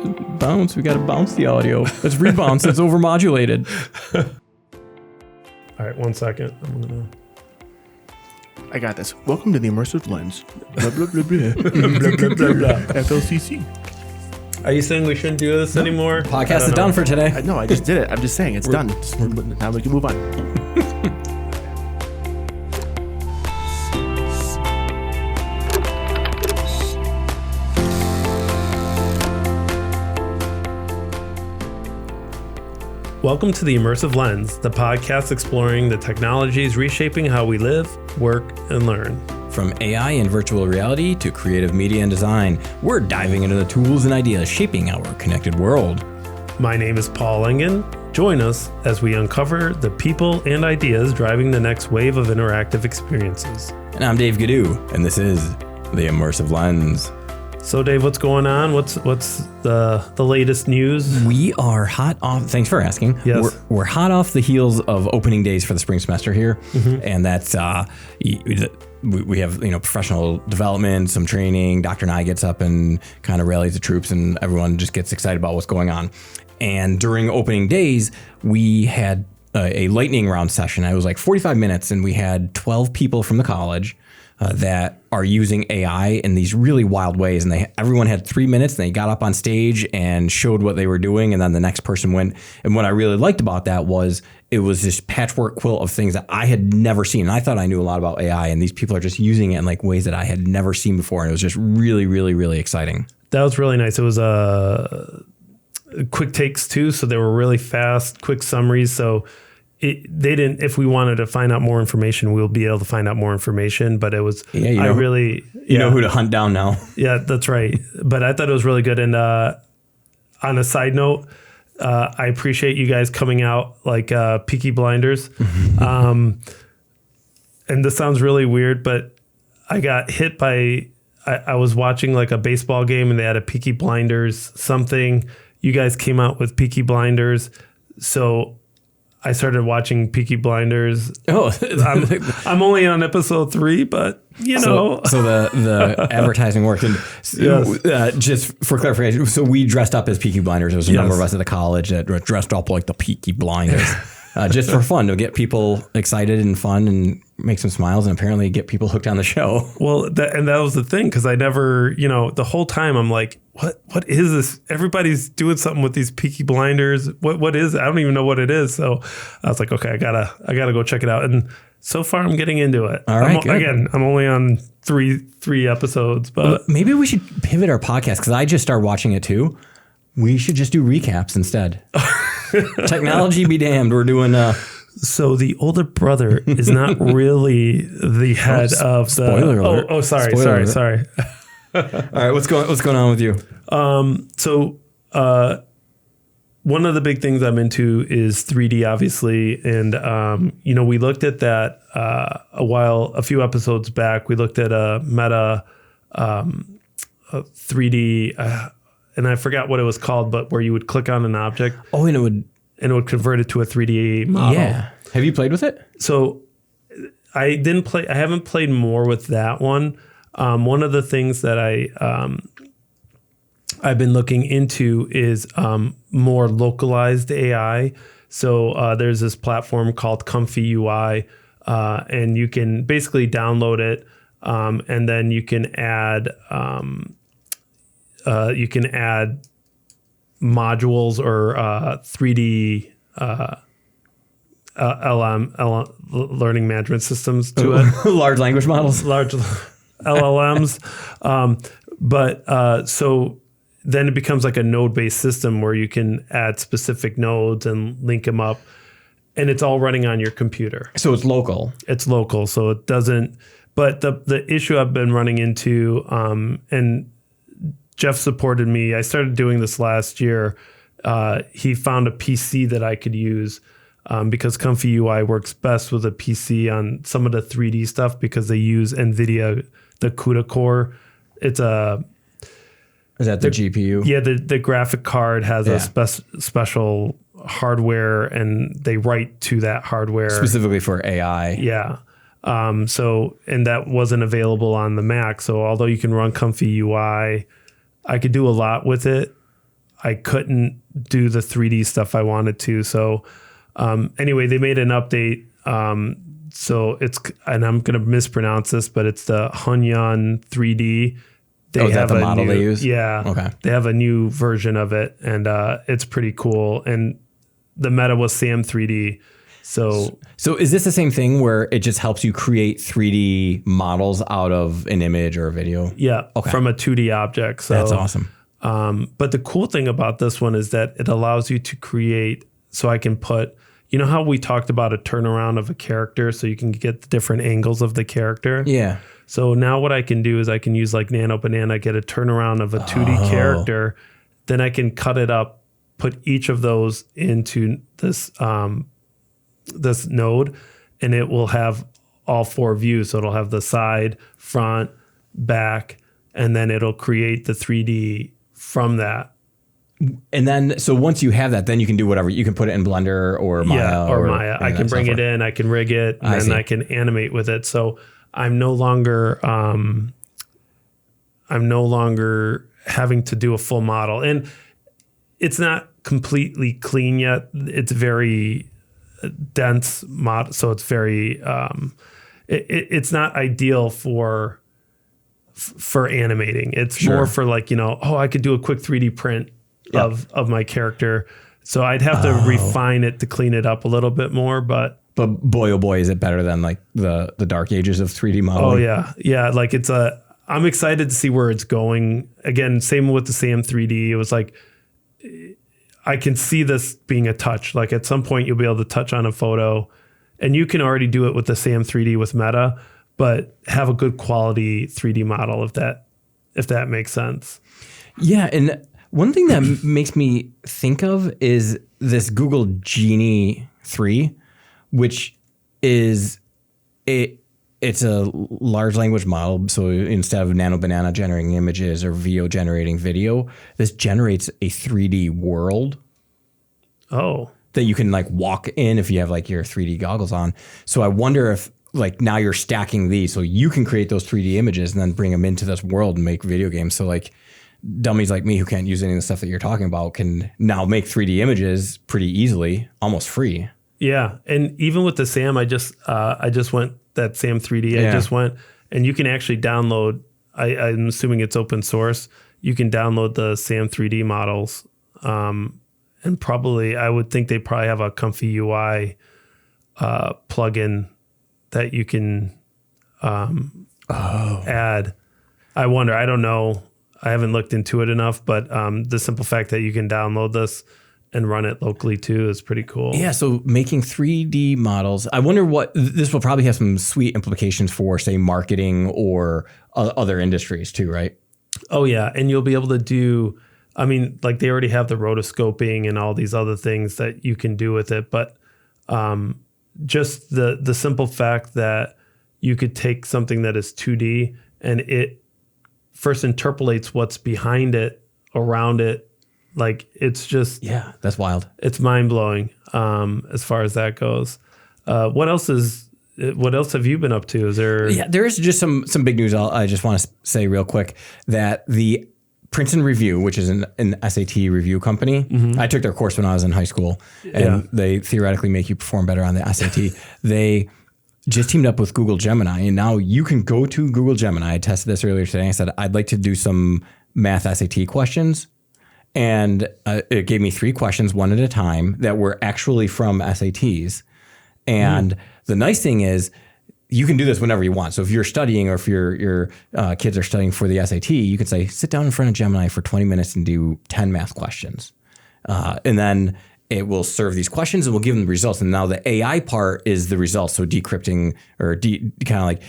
bounce. We got to bounce the audio. It's rebounce. It's overmodulated. All right, 1 second. I got this. Welcome to the Immersive Lens. Blah, blah, blah, blah. Blah, blah, blah, blah. FLCC. Are you saying we shouldn't do this anymore? Podcast is done for today. No, I just did it. I'm just saying it's done. Now we can move on. Welcome to the Immersive Lens, the podcast exploring the technologies reshaping how we live, work, and learn. From AI and virtual reality to creative media and design, we're diving into the tools and ideas shaping our connected world. My name is Paul Engin. Join us as we uncover the people and ideas driving the next wave of interactive experiences. And I'm Dave Ghidiu, and this is the Immersive Lens. So, Dave, what's going on? What's the latest news? We are hot off. Thanks for asking. Yes. We're hot off the heels of opening days for the spring semester here, and that's we have professional development, some training. Dr. Nye gets up and kind of rallies the troops, and everyone just gets excited about what's going on. And during opening days, we had a lightning round session. It was like 45 minutes, and we had 12 people from the college that are using AI in these really wild ways. And everyone had 3 minutes, and they got up on stage and showed what they were doing. And then the next person went. And what I really liked about that was it was this patchwork quilt of things that I had never seen. And I thought I knew a lot about AI, and these people are just using it in like ways that I had never seen before. And it was just really, really, really exciting. That was really nice. It was quick takes too. So they were really fast, quick summaries. So they didn't, if we wanted to find out more information, we'll be able to find out more information, but it was, you know who to hunt down now. Yeah, that's right. But I thought it was really good. And on a side note, I appreciate you guys coming out like Peaky Blinders. And this sounds really weird, but I got hit by, I was watching like a baseball game and they had a Peaky Blinders something. You guys came out with Peaky Blinders. So I started watching Peaky Blinders. Oh, I'm only on episode 3, but So the advertising worked. And just for clarification, so we dressed up as Peaky Blinders. There was a number of us at the college that dressed up like the Peaky Blinders, just for fun, to get people excited and fun and make some smiles, and apparently get people hooked on the show. Well, that was the thing, because I never, the whole time I'm like, what is this? Everybody's doing something with these Peaky Blinders. What is it? I don't even know what it is. So I was like, okay, I gotta go check it out. And so far I'm getting into it. All right, I'm only on three episodes, but maybe we should pivot our podcast, because I just started watching it too. We should just do recaps instead. Technology be damned. We're doing So the older brother is not really the head of the. Spoiler alert. Oh, sorry. All right, what's going on with you? So one of the big things I'm into is 3D, obviously, and we looked at that a few episodes back. We looked at a Meta 3D, and I forgot what it was called, but where you would click on an object. Oh, and it would convert it to a 3D model. Yeah. Have you played with it? So I haven't played more with that one. One of the things that I've been looking into is more localized AI. So there's this platform called Comfy UI, and you can basically download it, and then you can add modules or 3D LM learning management systems to it. Large language models. Large LLMs. So then it becomes like a node-based system where you can add specific nodes and link them up, and it's all running on your computer. So it's local. It's local, so it doesn't. But the issue I've been running into, and Jeff supported me. I started doing this last year. He found a PC that I could use because Comfy UI works best with a PC on some of the 3D stuff because they use NVIDIA, the CUDA core. It's a... Is that the GPU? Yeah, the graphic card has a special hardware, and they write to that hardware. Specifically for AI. Yeah. And that wasn't available on the Mac. So although you can run Comfy UI, I could do a lot with it. I couldn't do the 3D stuff I wanted to. So anyway, they made an update. So it's, and I'm going to mispronounce this, but it's the Hunyan 3D. They is that the model they use? Yeah. Okay. They have a new version of it, and it's pretty cool. And the meta was Sam 3D. So is this the same thing where it just helps you create 3D models out of an image or a video? Yeah. Okay. From a 2D object. So that's awesome. But the cool thing about this one is that it allows you to create, so I can put, you know how we talked about a turnaround of a character so you can get the different angles of the character? Yeah. So now what I can do is I can use like Nano Banana, get a turnaround of a 2D character. Then I can cut it up, put each of those into this this node, and it will have all 4 views. So it'll have the side, front, back, and then it'll create the 3D from that. And then, so once you have that, then you can do whatever. You can put it in Blender or Maya. Yeah, or Maya. I can bring it in, I can rig it, and then I can animate with it. So I'm no longer having to do a full model. And it's not completely clean yet. It's very dense mod, so it's very it's not ideal for animating. It's more for like, I could do a quick 3D print of my character. So I'd have to refine it to clean it up a little bit more, but boy, oh boy, is it better than like the dark ages of 3D modeling. Oh yeah. Yeah. Like I'm excited to see where it's going. Again, same with the Sam 3D. It was like, I can see this being a touch. Like at some point you'll be able to touch on a photo, and you can already do it with the Sam 3D with Meta, but have a good quality 3D model if that makes sense. Yeah. And one thing that makes me think of is this Google Genie 3, which is it's a large language model. So instead of Nano Banana generating images or Veo generating video, this generates a 3D world. Oh. That you can like walk in if you have like your 3D goggles on. So I wonder if like now you're stacking these so you can create those 3D images and then bring them into this world and make video games. So like dummies like me who can't use any of the stuff that you're talking about can now make 3D images pretty easily, almost free. Yeah. And even with the Sam, I just went that Sam 3D. Yeah. I just went, and you can actually download, I'm assuming it's open source. You can download the Sam 3D models. And probably, I would think they probably have a Comfy UI plugin that you can add. I wonder, I don't know. I haven't looked into it enough, but the simple fact that you can download this and run it locally too is pretty cool. Yeah, so making 3D models. I wonder what, this will probably have some sweet implications for, say, marketing or other industries too, right? Oh yeah, and you'll be able to do, I mean, like they already have the rotoscoping and all these other things that you can do with it, but just the simple fact that you could take something that is 2D and it first interpolates what's behind it, around it. Like it's just, yeah, that's wild. It's mind blowing as far as that goes. What else have you been up to? Is there? Yeah, there is just some big news. I just want to say real quick that the Princeton Review, which is an SAT review company, I took their course when I was in high school, and they theoretically make you perform better on the SAT. They just teamed up with Google Gemini, and now you can go to Google Gemini. I tested this earlier today. I said, I'd like to do some math SAT questions. And it gave me 3 questions, one at a time, that were actually from SATs. And the nice thing is you can do this whenever you want. So if you're studying or if your kids are studying for the SAT, you can say, sit down in front of Gemini for 20 minutes and do 10 math questions. And then it will serve these questions and we'll give them the results. And now the AI part is the results. So decrypting or kind of like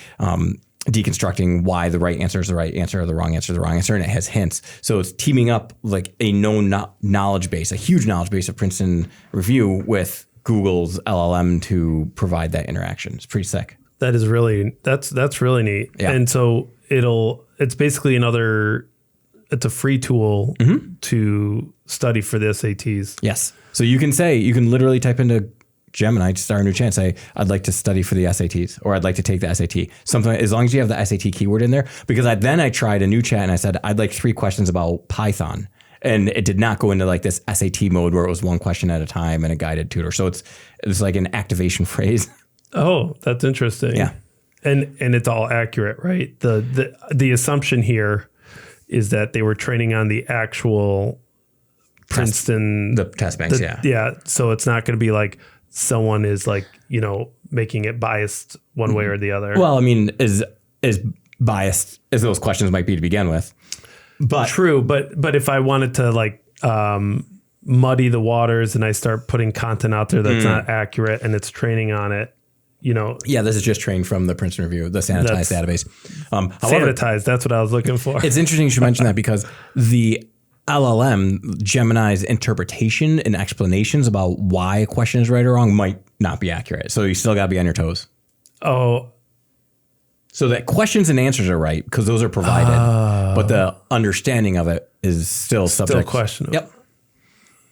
deconstructing why the right answer is the right answer or the wrong answer is the wrong answer, and it has hints. So it's teaming up like a known knowledge base, a huge knowledge base of Princeton Review with Google's LLM to provide that interaction. It's pretty sick. That is really, that's really neat. Yeah. And so it's basically it's a free tool to study for the SATs. Yes. So you can literally type into Gemini to start a new chat and say, I'd like to study for the SATs, or I'd like to take the SAT. Something, as long as you have the SAT keyword in there. Because I tried a new chat and I said, I'd like 3 questions about Python. And it did not go into like this SAT mode where it was one question at a time and a guided tutor. So it's like an activation phrase. Oh, that's interesting. Yeah. And it's all accurate, right? The assumption here is that they were training on the actual Princeton, the test banks. Yeah. So it's not going to be like someone is like, making it biased one way or the other. Well, I mean, as biased as those questions might be to begin with. But true. But if I wanted to like, muddy the waters and I start putting content out there that's not accurate and it's training on it, Yeah, this is just trained from the Princeton Review, the sanitized database. However, sanitized, that's what I was looking for. It's interesting you should mention that because the LLM, Gemini's interpretation and explanations about why a question is right or wrong might not be accurate. So you still got to be on your toes. Oh. So that questions and answers are right because those are provided, but the understanding of it is still subject. Still questionable. Yep.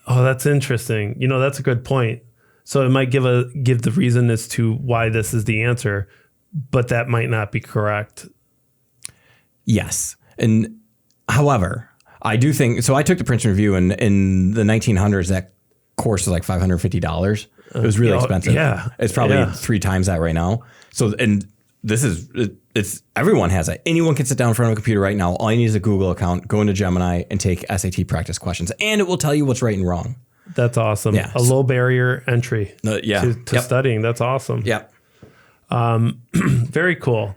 Oh, that's interesting. That's a good point. So it might give the reason as to why this is the answer, but that might not be correct. Yes. And however, I do think, so I took the Princeton Review and in the 1900s, that course was like $550. It was really expensive. Yeah. It's probably 3 times that right now. So, and this is, it's everyone has it. Anyone can sit down in front of a computer right now. All you need is a Google account, go into Gemini and take SAT practice questions and it will tell you what's right and wrong. That's awesome. Yeah. A low barrier entry to Yep. studying. That's awesome. Yep. Very cool.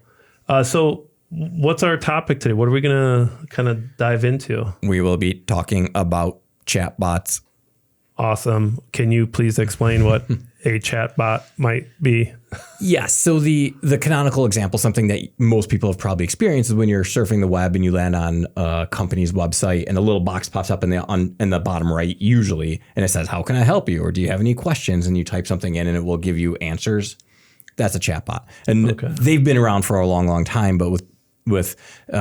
So what's our topic today? What are we going to kind of dive into? We will be talking about chatbots. Awesome. Can you please explain what a chatbot might be? Yes. So the canonical example, something that most people have probably experienced, is when you're surfing the web and you land on a company's website and a little box pops up in the bottom right, usually, and it says, "How can I help you?" or "Do you have any questions?" And you type something in and it will give you answers. That's a chatbot, and they've been around for a long, long time. But with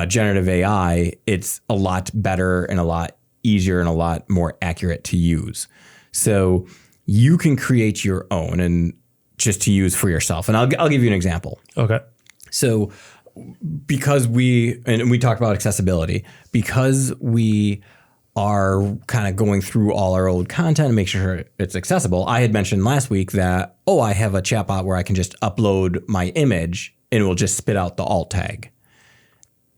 generative AI, it's a lot better and a lot easier and a lot more accurate to use. So you can create your own and just to use for yourself. And I'll give you an example. Okay. So because we talked about accessibility, because we are kind of going through all our old content and make sure it's accessible. I had mentioned last week that, I have a chatbot where I can just upload my image and it will just spit out the alt tag.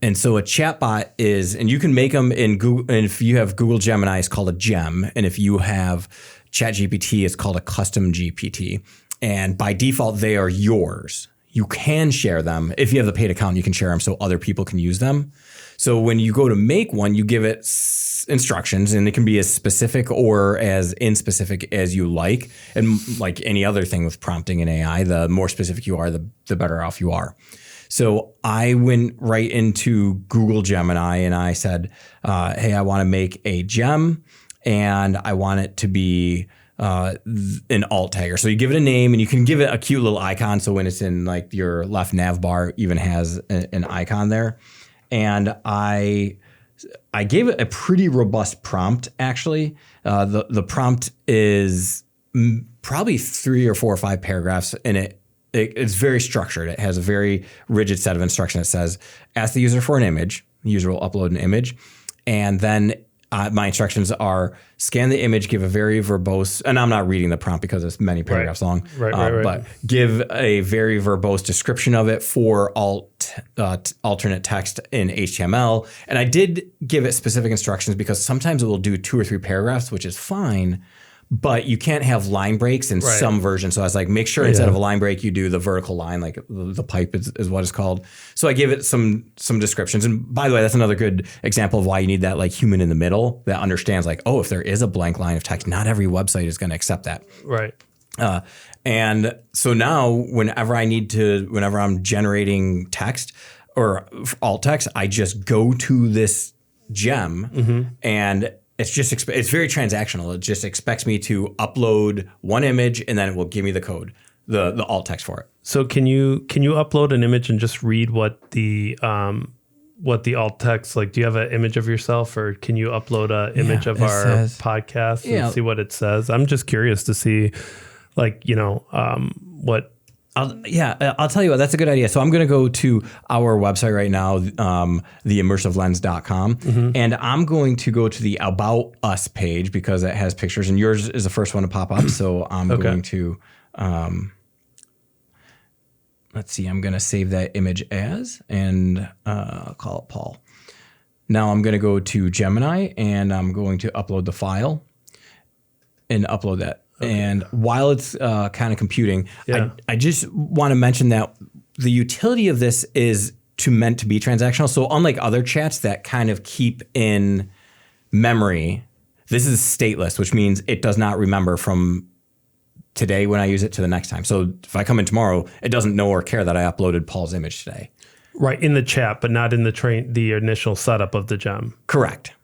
And so a chatbot is, and you can make them in Google, and if you have Google Gemini, it's called a gem. And if you have ChatGPT, it's called a custom GPT. And by default, they are yours. You can share them. If you have the paid account, you can share them so other people can use them. So when you go to make one, you give it instructions, and it can be as specific or as inspecific as you like. And like any other thing with prompting in AI, the more specific you are, the better off you are. So I went right into Google Gemini and I said, hey, I want to make a gem and I want it to be an alt tagger. So you give it a name and you can give it a cute little icon. So when it's in like your left nav bar, it even has an icon there. And I gave it a pretty robust prompt, actually. The prompt is probably 3 or 4 or 5 paragraphs, and it's very structured. It has a very rigid set of instructions. It says, ask the user for an image. The user will upload an image. And then my instructions are scan the image, give a very verbose, and I'm not reading the prompt because it's many paragraphs long, Right. But give a very verbose description of it for alternate text in HTML. And I did give it specific instructions because sometimes it will do 2 or 3 paragraphs, which is fine. But you can't have line breaks in some versions. So I was like, make sure instead of a line break, you do the vertical line, like the pipe is what it's called. So I gave it some descriptions. And by the way, that's another good example of why you need that like human in the middle that understands like, if there is a blank line of text, not every website is going to accept that. Right. And so now whenever I'm generating text or alt text, I just go to this gem and it's very transactional. It just expects me to upload one image and then it will give me the code, the alt text for it. So can you upload an image and just read what the alt text, like, do you have an image of yourself or can you upload an image of our podcast and see what it says? I'm just curious to see, like, what I'll tell you what, that's a good idea. So I'm going to go to our website right now, theimmersivelens.com, and I'm going to go to the About Us page because it has pictures, and yours is the first one to pop up. So I'm going to, let's see, I'm going to save that image as, and I'll call it Paul. Now I'm going to go to Gemini, and I'm going to upload the file and upload that. Okay. And while it's kind of computing, I just want to mention that the utility of this is meant to be transactional. So unlike other chats that kind of keep in memory, this is stateless, which means it does not remember from today when I use it to the next time. So if I come in tomorrow, it doesn't know or care that I uploaded Paul's image today. Right, in the chat, but not in the initial setup of the gem. Correct.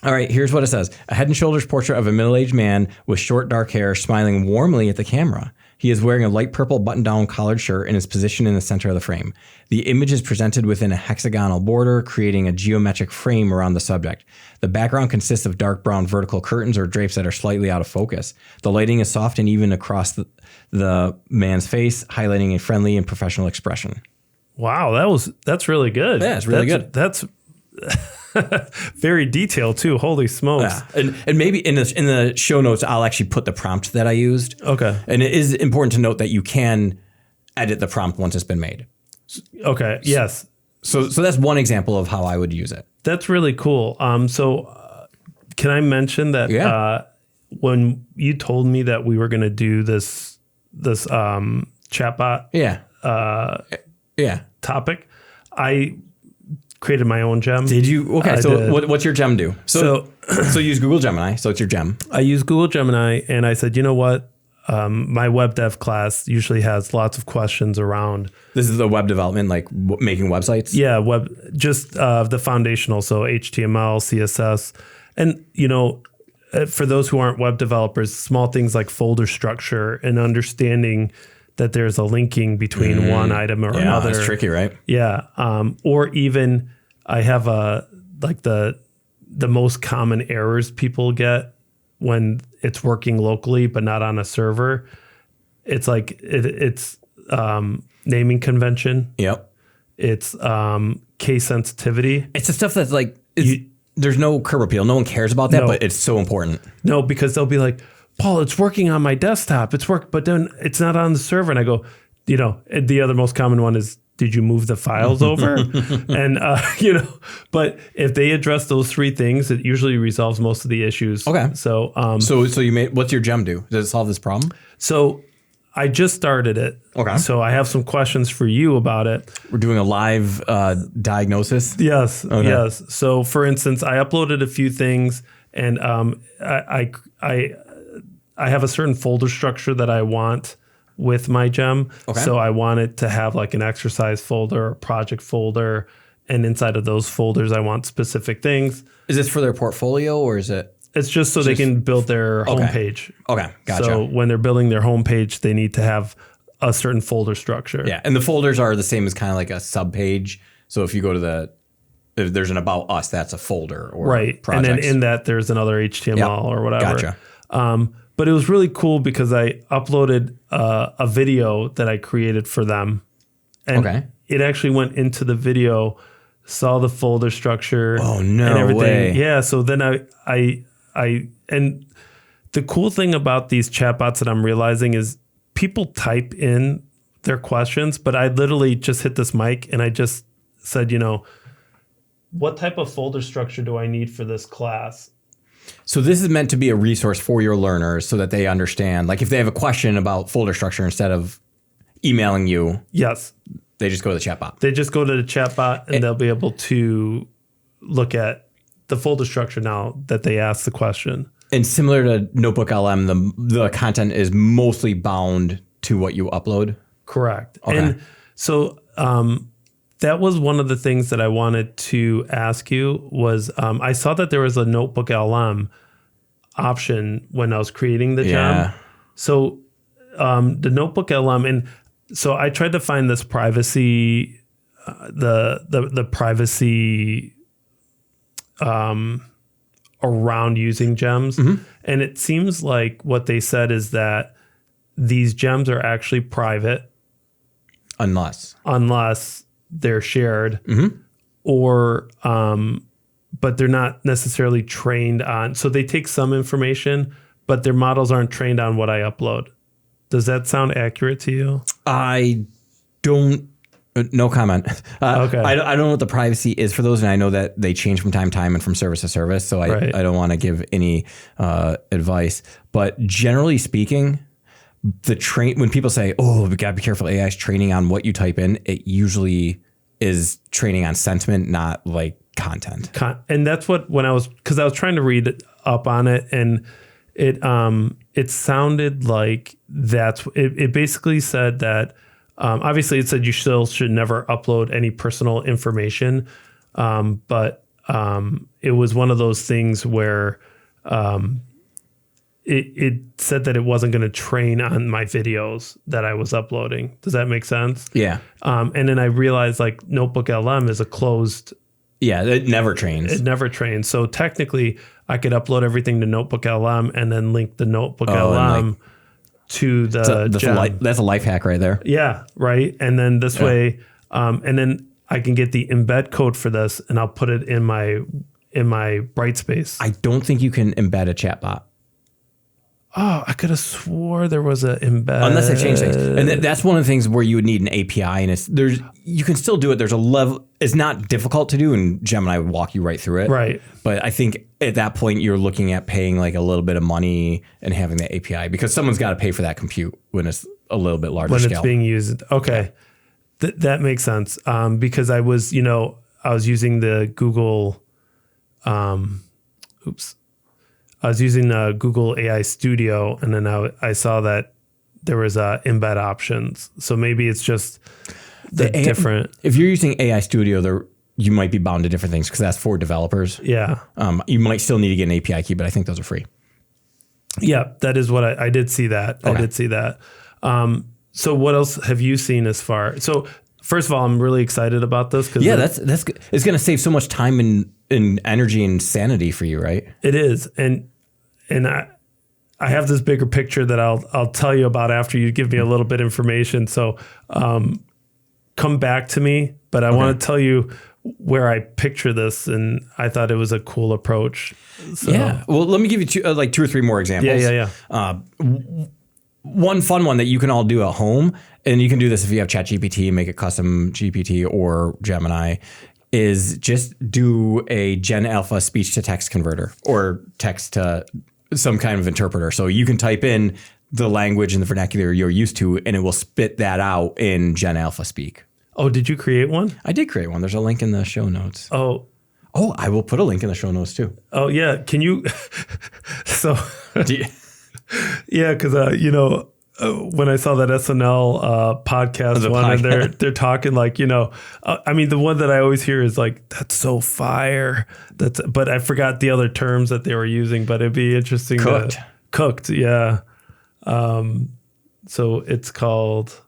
All right, here's what it says. A head and shoulders portrait of a middle-aged man with short dark hair smiling warmly at the camera. He is wearing a light purple button-down collared shirt and is positioned in the center of the frame. The image is presented within a hexagonal border, creating a geometric frame around the subject. The background consists of dark brown vertical curtains or drapes that are slightly out of focus. The lighting is soft and even across the man's face, highlighting a friendly and professional expression. Wow, that's really good. Yeah, it's really good. That's very detailed too. Holy smokes! Yeah. And maybe in the show notes, I'll actually put the prompt that I used. Okay. And it is important to note that you can edit the prompt once it's been made. Okay. Yes. So that's one example of how I would use it. That's really cool. Can I mention that when you told me that we were going to do this chatbot topic, I created my own gem. Did you? Okay. What's your gem do? So use Google Gemini. So it's your gem. I use Google Gemini, and I said, you know what? My web dev class usually has lots of questions around. This is the web development, like making websites? Yeah, just the foundational. So HTML, CSS. And, for those who aren't web developers, small things like folder structure and understanding that there's a linking between one item or another. That's tricky, right? Yeah. Or even I have the most common errors people get when it's working locally but not on a server. It's like it's naming convention. Yep. It's case sensitivity. It's the stuff that's like there's no curb appeal. No one cares about that, but it's so important. No, because they'll be like, Paul, it's working on my desktop. But then it's not on the server. And I go, the other most common one is, did you move the files over? And, but if they address those three things, it usually resolves most of the issues. Okay. So what's your gem do? Does it solve this problem? So I just started it. Okay. So I have some questions for you about it. We're doing a live diagnosis? Yes. Okay. Yes. So for instance, I uploaded a few things and I have a certain folder structure that I want with my gem. Okay. So I want it to have like an exercise folder, a project folder, and inside of those folders, I want specific things. Is this for their portfolio or is it? It's just so they can build their homepage. Okay, gotcha. So when they're building their homepage, they need to have a certain folder structure. Yeah, and the folders are the same as kind of like a subpage. So if you go to if there's an About Us, that's a folder or right. projects. And then in that, there's another HTML or whatever. Gotcha. But it was really cool because I uploaded a video that I created for them. And it actually went into the video, saw the folder structure. Oh, no and everything. way. Yeah. So then and the cool thing about these chatbots that I'm realizing is people type in their questions, but I literally just hit this mic and I just said, what type of folder structure do I need for this class? So this is meant to be a resource for your learners so that they understand, like if they have a question about folder structure, instead of emailing you, yes, they just go to the chatbot. They just go to the chatbot and they'll be able to look at the folder structure now that they ask the question. And similar to Notebook LM, the content is mostly bound to what you upload? Correct. Okay. And so that was one of the things that I wanted to ask you was I saw that there was a Notebook LM option when I was creating the gem. So the Notebook LM, and so I tried to find this privacy, the privacy around using gems. Mm-hmm. And it seems like what they said is that these gems are actually private Unless they're shared, or but they're not necessarily trained on. So they take some information, but their models aren't trained on what I upload. Does that sound accurate to you? I don't. No comment. Okay. I don't know what the privacy is for those, and I know that they change from time to time and from service to service. So I don't want to give any advice. But generally speaking, when people say, "Oh, we gotta be careful," AI is training on what you type in. It usually is training on sentiment, not like content. And that's because I was trying to read up on it, and it sounded like it basically said that. Obviously, it said you still should never upload any personal information, but it was one of those things where it said that it wasn't going to train on my videos that I was uploading. Does that make sense? Yeah. And then I realized like Notebook LM is a closed. Yeah, it never trains. It never trains. So technically, I could upload everything to Notebook LM and then link the Notebook LM. To that's a life hack right there. Yeah, right. And then this way, and then I can get the embed code for this, and I'll put it in my Brightspace. I don't think you can embed a chatbot. Oh, I could have swore there was an embed. Unless they change things, and that's one of the things where you would need an API, and you can still do it. There's a level. It's not difficult to do, and Gemini would walk you right through it. Right. But I think at that point you're looking at paying like a little bit of money and having the API because someone's got to pay for that compute when it's a little bit larger scale. When it's being used. Okay, that makes sense. Because I was using the Google. I was using Google AI Studio, and then I saw that there was embed options. So maybe it's just different. If you're using AI Studio, you might be bound to different things because that's for developers. Yeah. You might still need to get an API key, but I think those are free. Yeah, that is what I did see that. Okay. I did see that. So what else have you seen as far? So first of all, I'm really excited about this. That's good. It's going to save so much time and energy and sanity for you, right? It is. And I have this bigger picture that I'll tell you about after you give me a little bit of information. So come back to me, but I want to tell you where I picture this, and I thought it was a cool approach. So. Yeah. Well, let me give you two or three more examples. Yeah. One fun one that you can all do at home, and you can do this if you have ChatGPT, make a custom GPT or Gemini, is just do a Gen Alpha speech to text converter or text to some kind of interpreter. So you can type in the language and the vernacular you're used to, and it will spit that out in Gen Alpha speak. Oh, did you create one? I did create one. There's a link in the show notes. Oh, I will put a link in the show notes too. Oh yeah. Can you? So yeah, because when I saw that SNL podcast and they're talking like, I mean, the one that I always hear is like, that's so fire. But I forgot the other terms that they were using, but it'd be interesting. Cooked. Yeah. So it's called.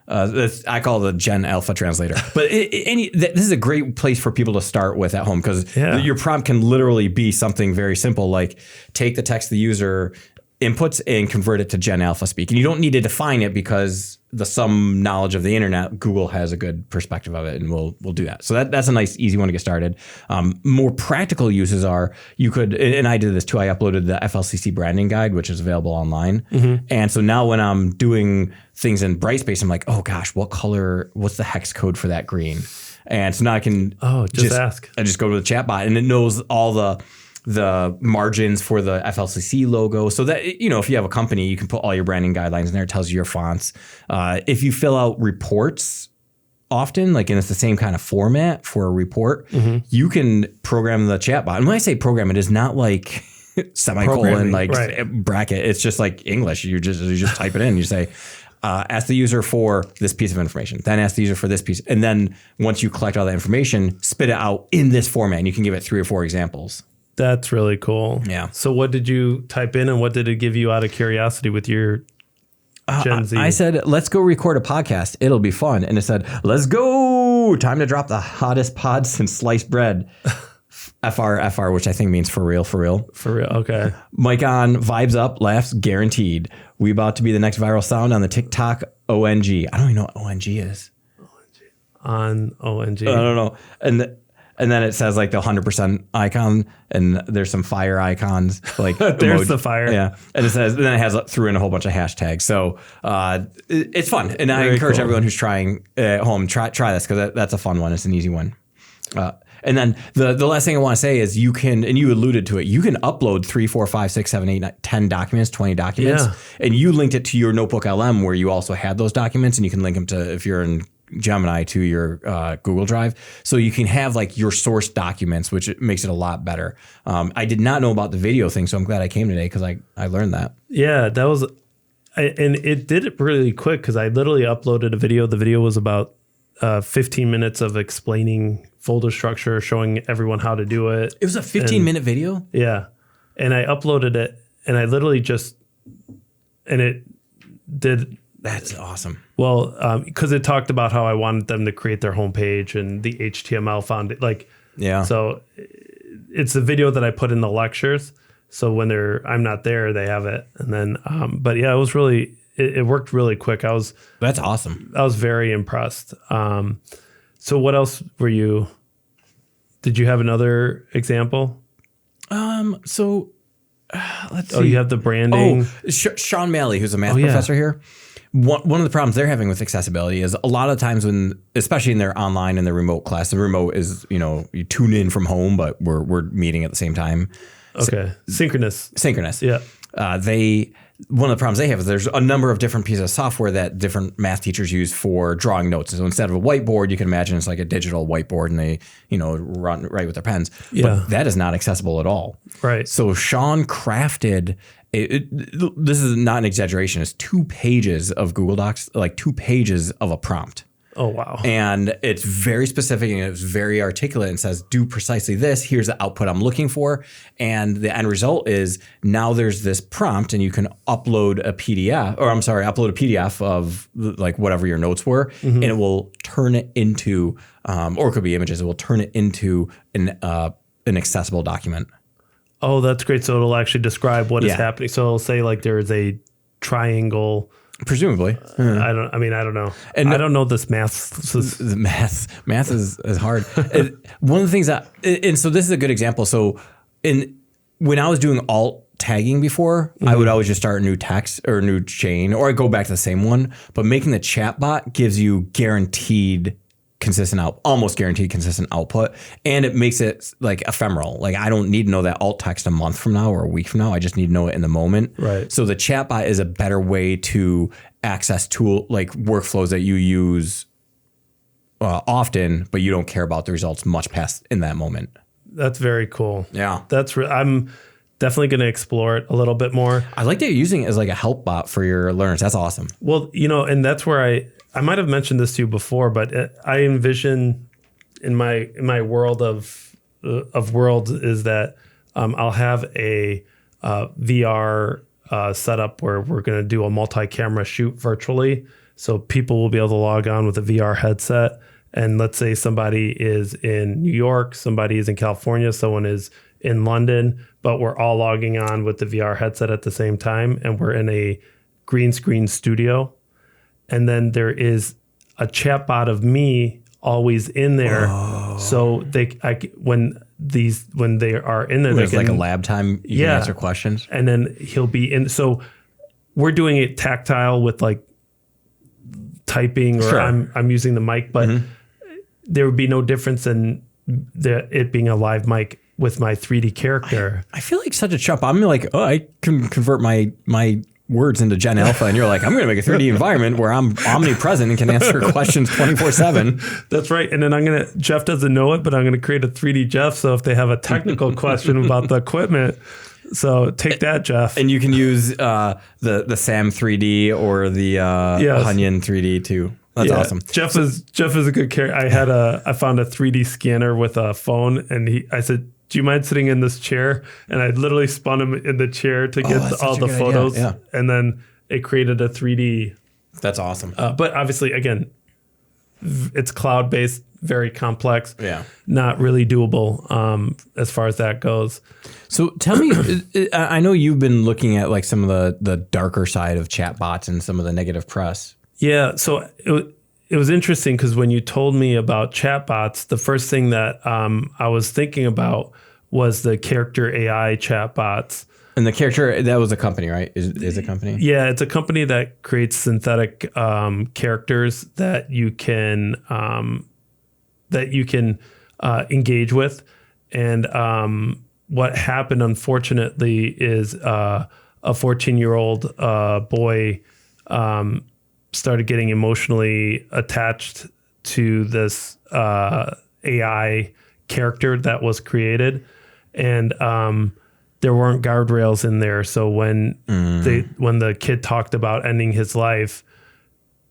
I call it the Gen Alpha translator. But this is a great place for people to start with at home because your prompt can literally be something very simple, like take the text the user inputs and convert it to Gen Alpha speak. And you don't need to define it because some knowledge of the internet, Google has a good perspective of it, and we'll do that. So that's a nice, easy one to get started. More practical uses are you could, and I did this too. I uploaded the FLCC branding guide, which is available online. Mm-hmm. And so now when I'm doing things in Brightspace, I'm like, oh gosh, what's the hex code for that green? And so now I can just ask. I just go to the chatbot, and it knows all the margins for the FLCC logo, so that if you have a company, you can put all your branding guidelines in there. It tells you your fonts. If you fill out reports often, and it's the same kind of format for a report, you can program the chatbot. And when I say program, it is not like semicolon bracket. It's just like English. You just type it in. You say, ask the user for this piece of information, then ask the user for this piece, and then once you collect all that information, spit it out in this format, and you can give it 3 or 4 examples. That's really cool. Yeah. So what did you type in, and what did it give you out of curiosity with your Gen Z? I said, let's go record a podcast. It'll be fun. And it said, let's go. Time to drop the hottest pod since sliced bread. FR, which I think means for real. For real. Okay. Mic on, vibes up, laughs guaranteed. We about to be the next viral sound on the TikTok ONG. I don't even know what ONG is. On ONG. I don't know. And then it says like the 100% icon, and there's some fire icons. Like there's the fire. Yeah. And then it has threw in a whole bunch of hashtags. So it's fun. And I encourage everyone who's trying at home, try this, because that's a fun one. It's an easy one. And then the last thing I want to say is you can, and you alluded to it, you can upload 3, 4, 5, 6, 7, 8, 9, 10 documents, 20 documents. Yeah. And you linked it to your Notebook LM where you also had those documents, and you can link them to, if you're in Gemini, to your Google Drive. So you can have like your source documents, which makes it a lot better. I did not know about the video thing, so I'm glad I came today because I learned that. Yeah, that was, and it did it really quick because I literally uploaded a video. The video was about 15 minutes of explaining folder structure, showing everyone how to do it. It was a 15-minute video? Yeah. And I uploaded it, and I literally and it did. That's awesome. Well, because it talked about how I wanted them to create their homepage and the HTML found like, yeah. So it's a video that I put in the lectures. So when I'm not there, they have it. And then, but yeah, it was really, it worked really quick. That's awesome. I was very impressed. So what else did you have another example? So let's see. Oh, you have the branding. Oh, Sean Malley, who's a math professor here. One of the problems they're having with accessibility is a lot of times when, especially in their online and their remote class, the remote is, you tune in from home, but we're meeting at the same time. Okay. Synchronous. Yeah. One of the problems they have is there's a number of different pieces of software that different math teachers use for drawing notes. So instead of a whiteboard, you can imagine it's like a digital whiteboard, and they, write with their pens. Yeah. But that is not accessible at all. Right. So Sean crafted this is not an exaggeration. It's 2 pages of Google Docs, like 2 pages of a prompt. Oh, wow. And it's very specific, and it's very articulate, and says, do precisely this. Here's the output I'm looking for. And the end result is now there's this prompt, and you can upload a PDF of like whatever your notes were, and it will turn it into, or it could be images. It will turn it into an accessible document. Oh, that's great. So it'll actually describe what is happening. So it'll say like there is a triangle. Presumably. I don't know. And I don't know this math. The math is hard. One of the things and so this is a good example. So when I was doing alt tagging before, I would always just start a new text or a new chain, or I go back to the same one. But making the chatbot gives you almost guaranteed consistent output, and it makes it like ephemeral. Like I don't need to know that alt text a month from now or a week from now. I just need to know it in the moment. Right. So the chatbot is a better way to access like workflows that you use often, but you don't care about the results much past in that moment. That's very cool. Yeah. I'm definitely going to explore it a little bit more. I like that you're using it as like a help bot for your learners. That's awesome. Well, and that's where I might have mentioned this to you before, but I envision in my world of worlds is that I'll have a VR setup where we're going to do a multi-camera shoot virtually. So people will be able to log on with a VR headset. And let's say somebody is in New York, somebody is in California, someone is in London, but we're all logging on with the VR headset at the same time. And we're in a green screen studio. And then there is a chatbot of me always in there. Oh. So when they are in there, there's like a lab time. You can answer questions. And then he'll be in. So we're doing it tactile with like typing, or I'm using the mic, but there would be no difference in it being a live mic with my 3D character. I feel like such a chump. I'm like, I can convert my words into Gen Alpha, and you're like, I'm going to make a 3D environment where I'm omnipresent and can answer questions 24/7. That's right. And then Jeff doesn't know it, but I'm going to create a 3D Jeff. So if they have a technical question about the equipment, so take that, Jeff. And you can use the Sam 3D or the Hunyan 3D too. That's awesome. Jeff is a good character. I found a 3D scanner with a phone, and I said, do you mind sitting in this chair? And I literally spun him in the chair to get all the photos. Yeah. And then it created a 3D. That's awesome. But obviously, again, it's cloud-based. very complex. Yeah. Not really doable as far as that goes. So tell me, I know you've been looking at like some of the darker side of chatbots and some of the negative press. Yeah. So it was interesting because when you told me about chatbots, the first thing that I was thinking about was the character AI chatbots. And the character, that was a company, right? Is a company? Yeah, it's a company that creates synthetic characters that you can engage with. And what happened, unfortunately, is a 14-year-old boy started getting emotionally attached to this AI character that was created, and there weren't guardrails in there. So when the kid talked about ending his life,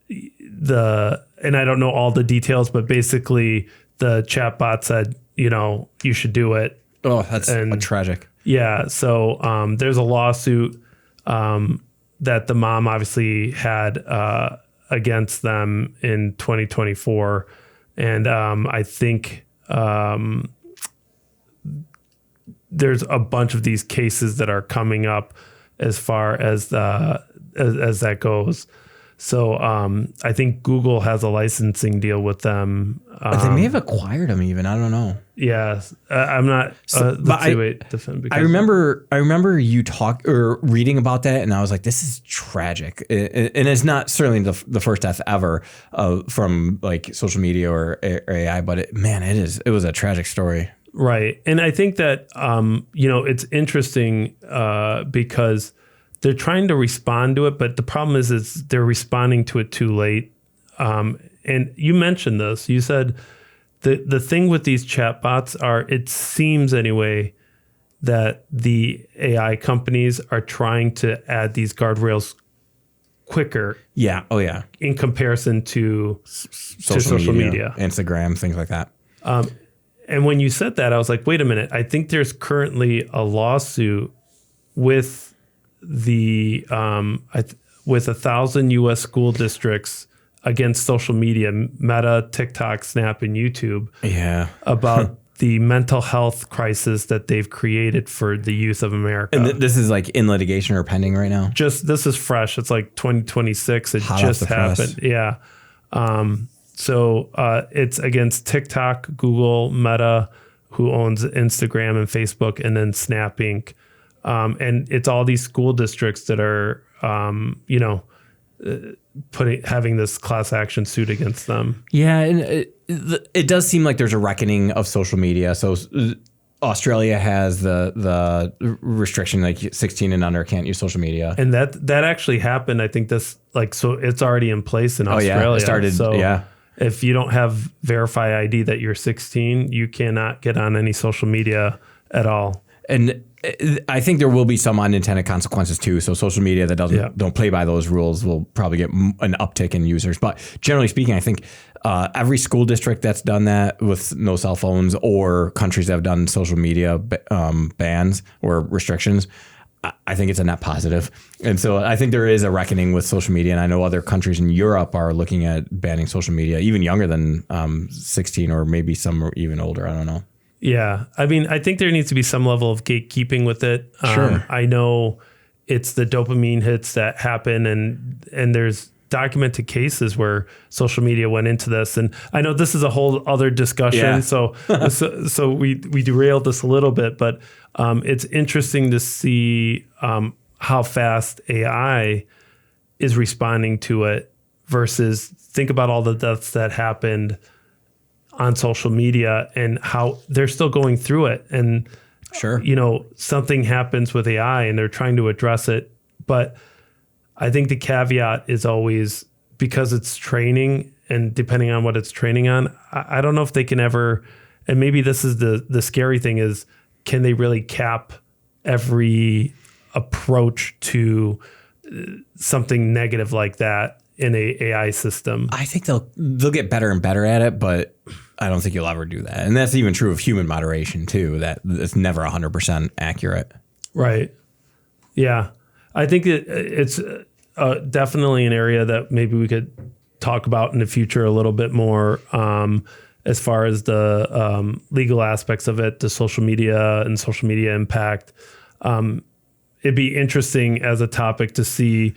and I don't know all the details, but basically the chatbot said, you should do it. Oh, that's tragic. Yeah. So there's a lawsuit that the mom obviously had against them in 2024. And I think there's a bunch of these cases that are coming up as far as that goes. So I think Google has a licensing deal with them. But they may have acquired them even. I don't know. Yeah, I'm not. I remember you reading about that, and I was like, "This is tragic." And it's not certainly the first death ever from like social media or AI, but it was a tragic story. Right, and I think that it's interesting because they're trying to respond to it, but the problem is they're responding to it too late. And you mentioned this. You said the thing with these chatbots it seems anyway, that the AI companies are trying to add these guardrails quicker. Yeah. Oh, yeah. In comparison to social media, Instagram, things like that. And when you said that, I was like, wait a minute. I think there's currently a lawsuit with with 1,000 U.S. school districts against social media, Meta, TikTok, Snap, and YouTube. Yeah. About the mental health crisis that they've created for the youth of America. And this is like in litigation or pending right now? This is fresh. It's like 2026. It just happened. Yeah. So it's against TikTok, Google, Meta, who owns Instagram and Facebook, and then Snap Inc. And it's all these school districts that are, having this class action suit against them. Yeah, and it does seem like there's a reckoning of social media. So Australia has the restriction, like 16 and under can't use social media. And that actually happened. I think so it's already in place in Australia. Yeah, it started. So yeah. If you don't have Verify ID that you're 16, you cannot get on any social media at all. And I think there will be some unintended consequences too. So social media that don't play by those rules will probably get an uptick in users. But generally speaking, I think every school district that's done that with no cell phones, or countries that have done social media bans or restrictions, I think it's a net positive. And so I think there is a reckoning with social media. And I know other countries in Europe are looking at banning social media, even younger than 16, or maybe some are even older. I don't know. Yeah. I mean, I think there needs to be some level of gatekeeping with it. Sure. I know it's the dopamine hits that happen, and there's documented cases where social media went into this. And I know this is a whole other discussion. Yeah. So we derailed this a little bit, but it's interesting to see how fast AI is responding to it versus think about all the deaths that happened on social media and how they're still going through it. And, sure, something happens with AI and they're trying to address it. But I think the caveat is always, because it's training, and depending on what it's training on, I don't know if they can ever, and maybe this is the scary thing, is can they really cap every approach to something negative like that in a AI system? I think they'll get better and better at it, but I don't think you'll ever do that. And that's even true of human moderation too, that it's never 100% accurate. Right. Yeah. I think it's definitely an area that maybe we could talk about in the future a little bit more, as far as the legal aspects of it, the social media and social media impact. It'd be interesting as a topic to see,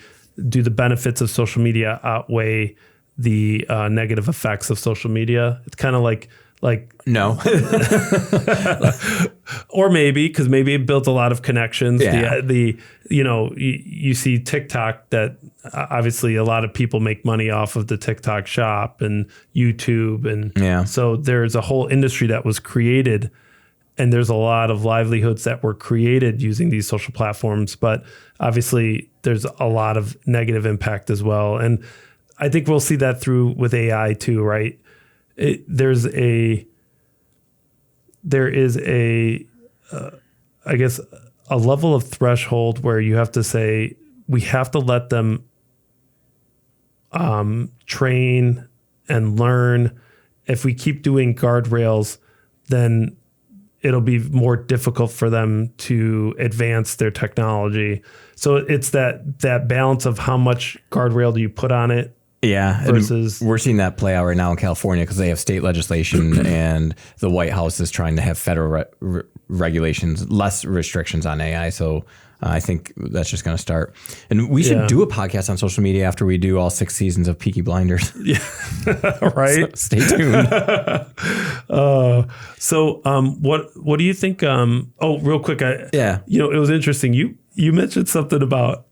do the benefits of social media outweigh the negative effects of social media? It's kind of like No. or maybe, because maybe it builds a lot of connections. Yeah. You see TikTok, that obviously a lot of people make money off of the TikTok shop and YouTube. And so there's a whole industry that was created, and there's a lot of livelihoods that were created using these social platforms. But obviously there's a lot of negative impact as well. And I think we'll see that through with AI too, right? There is I guess a level of threshold where you have to say, we have to let them train and learn. If we keep doing guardrails, then it'll be more difficult for them to advance their technology. So it's that balance of how much guardrail do you put on it. Yeah, versus we're seeing that play out right now in California because they have state legislation and the White House is trying to have federal regulations, less restrictions on AI. So I think that's just going to start. And we should do a podcast on social media after we do all 6 seasons of Peaky Blinders. Yeah, right. So stay tuned. What do you think? Real quick, it was interesting. You mentioned something about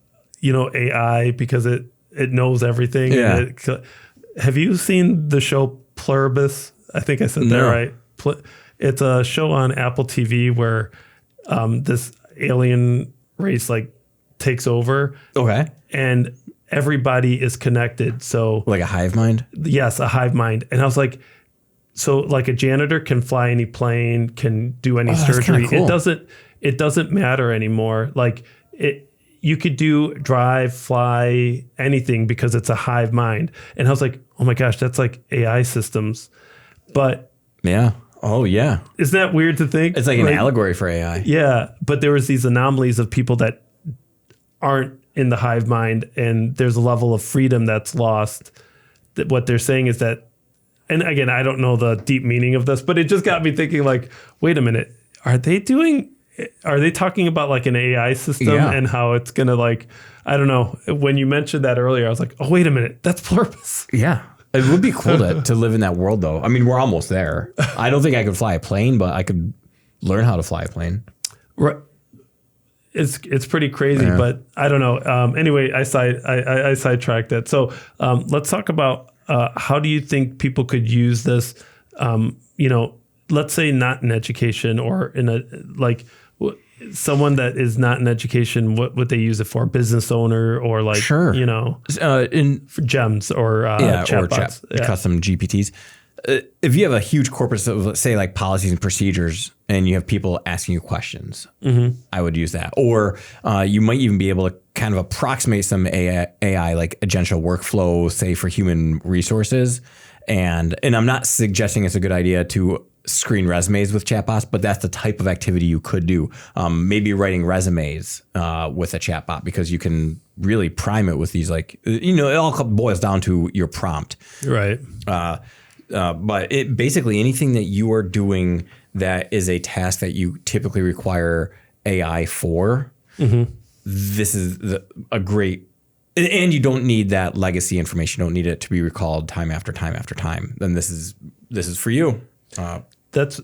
AI because it knows everything. Yeah. Have you seen the show Pluribus? I think I said that right. It's a show on Apple TV where this alien race takes over. Okay. And everybody is connected. So like a hive mind? Yes, a hive mind. And I was like, so like a janitor can fly any plane, can do any surgery. Cool. It doesn't matter anymore. You could drive, fly, anything because it's a hive mind. And I was like, oh my gosh, that's like AI systems. But yeah. Oh yeah. Isn't that weird to think? It's like an allegory for AI. Yeah. But there was these anomalies of people that aren't in the hive mind, and there's a level of freedom that's lost. That what they're saying is that, and again, I don't know the deep meaning of this, but it just got me thinking wait a minute, are they talking about like an AI system and how it's going to I don't know. When you mentioned that earlier, I was like, oh, wait a minute. That's Pluribus. Yeah. It would be cool to live in that world though. I mean, we're almost there. I don't think I could fly a plane, but I could learn how to fly a plane. Right. It's pretty crazy, but I don't know. Anyway, I sidetracked that. So let's talk about how do you think people could use this, let's say not in education or in someone that is not in education, what would they use it for? Business owner or sure. for gems or chatbots. Custom GPTs. If you have a huge corpus of, say, like policies and procedures, and you have people asking you questions, I would use that. Or you might even be able to kind of approximate some AI like agential workflow, say for human resources. And I'm not suggesting it's a good idea to screen resumes with chatbots, but that's the type of activity you could do. Maybe writing resumes with a chatbot, because you can really prime it with these it all boils down to your prompt. Right. But it basically anything that you are doing that is a task that you typically require AI for, this is a great, and you don't need that legacy information. You don't need it to be recalled time after time after time. Then this is for you. Because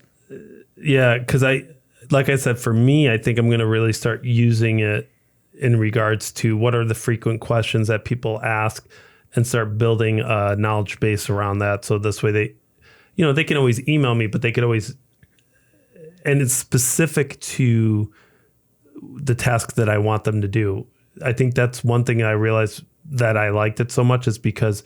like I said, for me, I think I'm going to really start using it in regards to what are the frequent questions that people ask, and start building a knowledge base around that. So this way they can always email me, but they could always, and it's specific to the task that I want them to do. I think that's one thing I realized that I liked it so much is because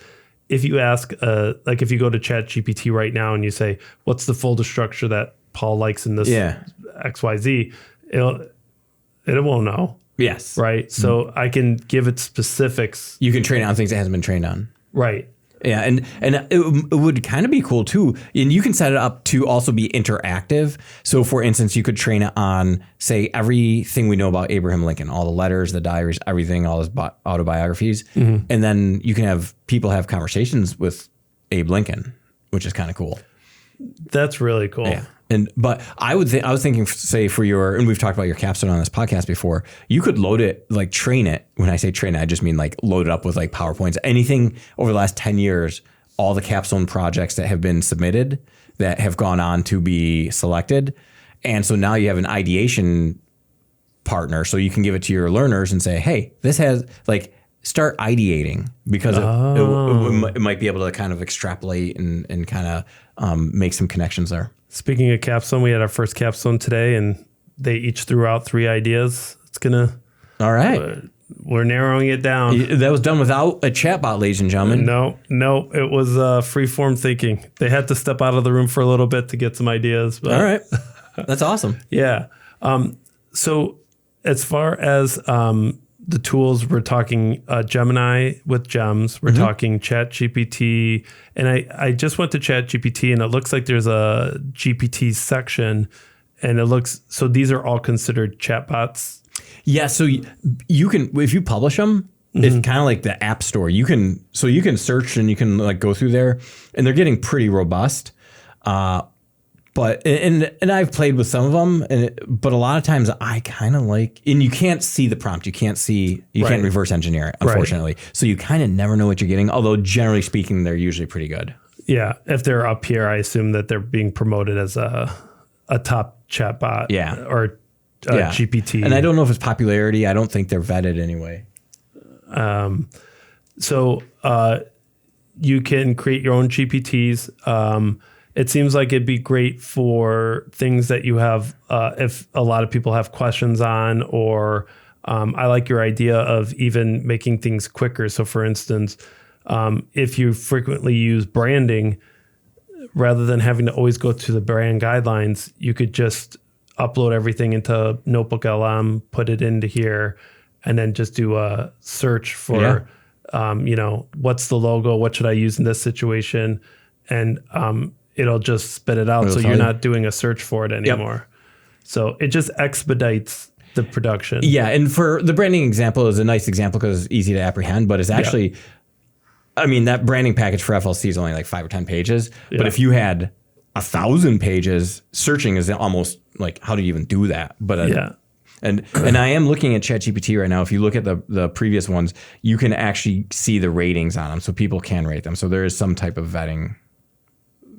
if you ask, if you go to ChatGPT right now and you say, what's the folder structure that Paul likes in this XYZ, it won't know. Yes. Right. So I can give it specifics. You can train it on things it hasn't been trained on. Right. Yeah. And it would kind of be cool too. And you can set it up to also be interactive. So for instance, you could train it on, say, everything we know about Abraham Lincoln, all the letters, the diaries, everything, all his autobiographies. And then you can have people have conversations with Abe Lincoln, which is kind of cool. That's really cool. Yeah. But I was thinking, say for your, and we've talked about your capstone on this podcast before, you could load it, like train it. When I say train it, I just mean like load it up with like PowerPoints, anything over the last 10 years, all the capstone projects that have been submitted that have gone on to be selected. And so now you have an ideation partner. So you can give it to your learners and say, hey, this has like, start ideating, because it might be able to kind of extrapolate and kind of make some connections there. Speaking of capstone, we had our first capstone today, and they each threw out 3 ideas. It's gonna. All right. We're narrowing it down. That was done without a chatbot, ladies and gentlemen. No, it was free form thinking. They had to step out of the room for a little bit to get some ideas. But all right, that's awesome. Yeah. So as far as the tools, we're talking Gemini with gems. We're talking ChatGPT. And I just went to ChatGPT, and it looks like there's a GPT section. And it looks, so these are all considered chatbots. Yeah. So you can, if you publish them, it's kind of like the App Store. You can search and you can like go through there, and they're getting pretty robust. But and I've played with some of them, but a lot of times I kind of like, and you can't see the prompt, you can't reverse engineer it, unfortunately. Right. So you kind of never know what you're getting. Although generally speaking, they're usually pretty good. Yeah, if they're up here, I assume that they're being promoted as a top chatbot. Yeah. Or GPT. And I don't know if it's popularity. I don't think they're vetted anyway. So you can create your own GPTs. It seems like it'd be great for things that you have, if a lot of people have questions on, or I like your idea of even making things quicker. So for instance, if you frequently use branding, rather than having to always go to the brand guidelines, you could just upload everything into Notebook LM, put it into here, and then just do a search for, what's the logo? What should I use in this situation? And it'll just spit it out. So you're not doing a search for it anymore. Yep. So it just expedites the production. Yeah. And for the branding example is a nice example because it's easy to apprehend, but it's actually, I mean, that branding package for FLC is only like 5 or 10 pages. Yeah. But if you had 1,000 pages, searching is almost like, how do you even do that? But And I am looking at ChatGPT right now. If you look at the previous ones, you can actually see the ratings on them. So people can rate them. So there is some type of vetting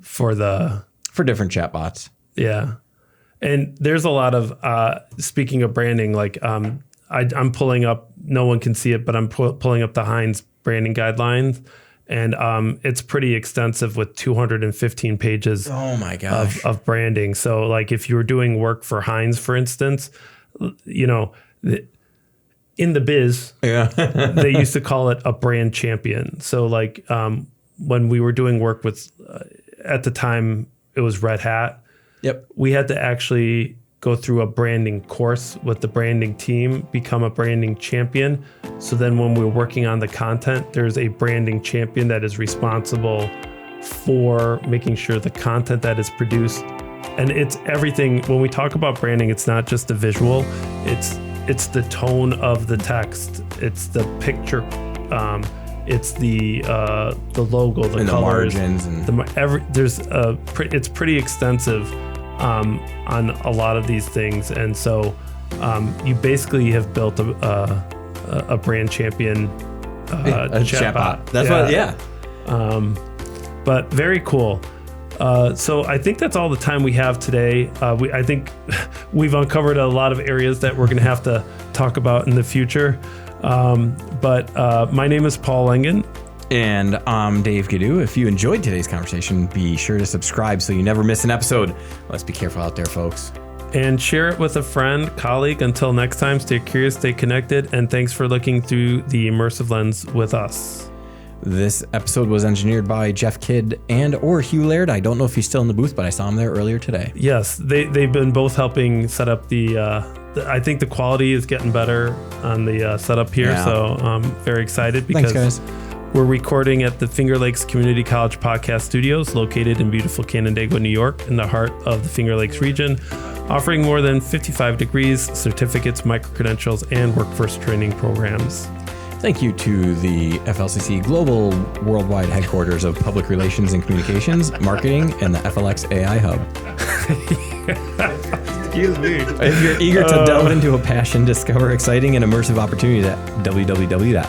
for different chatbots. Yeah. And there's a lot of, speaking of branding, like I'm pulling up, no one can see it, but I'm pulling up the Heinz branding guidelines. And it's pretty extensive with 215 pages oh my gosh. Of branding. So like if you were doing work for Heinz, for instance, you know, in the biz, they used to call it a brand champion. So like when we were doing work with, at the time it was Red Hat. Yep. We had to actually go through a branding course with the branding team, become a branding champion. So then when we're working on the content, there's a branding champion that is responsible for making sure the content that is produced, and it's everything. When we talk about branding, it's not just the visual, it's the tone of the text, it's the picture, it's the logo, the and colors, the margins, and it's pretty extensive on a lot of these things, and so you basically have built a brand champion chatbot. That's but very cool. So I think that's all the time we have today. I think we've uncovered a lot of areas that we're going to have to talk about in the future. But my name is Paul Engin. And I'm Dave Ghidiu. If you enjoyed today's conversation, be sure to subscribe so you never miss an episode. Let's be careful out there, folks. And share it with a friend, colleague. Until next time, stay curious, stay connected, and thanks for looking through the Immersive Lens with us. This episode was engineered by Jeff Kidd or Hugh Laird. I don't know if he's still in the booth, but I saw him there earlier today. Yes, they've been both helping set up I think the quality is getting better on the setup here, so I'm very excited because thanks, guys. We're recording at the Finger Lakes Community College Podcast Studios, located in beautiful Canandaigua, New York, in the heart of the Finger Lakes region, offering more than 55 degrees, certificates, micro-credentials, and workforce training programs. Thank you to the FLCC Global Worldwide Headquarters of Public Relations and Communications, Marketing, and the FLX AI Hub. Excuse me. If you're eager to delve into a passion, discover exciting and immersive opportunities at www.flcc.edu.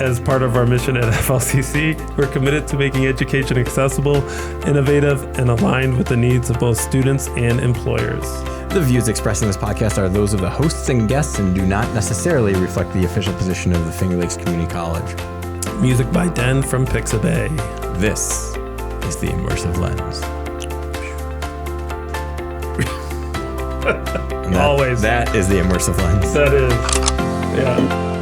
As part of our mission at FLCC, we're committed to making education accessible, innovative, and aligned with the needs of both students and employers. The views expressed in this podcast are those of the hosts and guests and do not necessarily reflect the official position of the Finger Lakes Community College. Music by Den from Pixabay. This is the Immersive Lens. Always. That is the Immersive Lens. That is. Yeah.